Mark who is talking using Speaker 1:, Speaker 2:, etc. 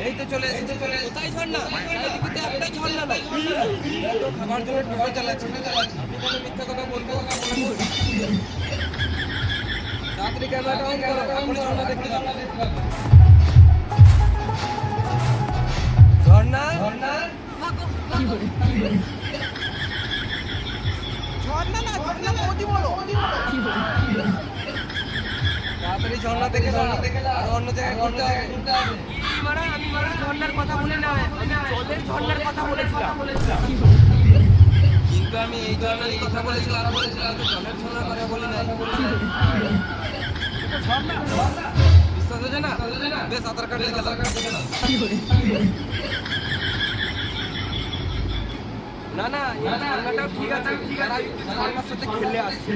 Speaker 1: এই তো চলে এসেছে। কোথায় ঝর্ণা? চারিদিকে তো একটাই ঝর্ণা নাই। তো খাবার জন্য টোটো চালাচ্ছে। আপনি কোনো মিথ্যা কথা বলবো? তাড়াতাড়ি ক্যামেরাটা অন করো, এখনই ঝর্ণা দেখতে পাবে। ঝর্ণা ঝর্ণা
Speaker 2: ঝর্ণা না, ঝর্ণা মোদি বলো।
Speaker 1: তাড়াতাড়ি ঝর্ণা দেখে দাও, আর অন্য জায়গায় ঘুরতে হবে। আমি ঝর্ণার কথা বলি না, আমি জলের ঝর্ণার কথা বলেছিলাম। কিন্তু আমি এই ধরনের কথা বলেছিলাম, তো জলের ঝর্ণার কথা বলি নাই। বিশ্বাস হচ্ছে না? বেশ, আধার কার্ড দেখে দাও। না না, এই ঝর্ণাটাও ঠিক আছে, তারা ঝর্ণার সাথে খেলে আসছে।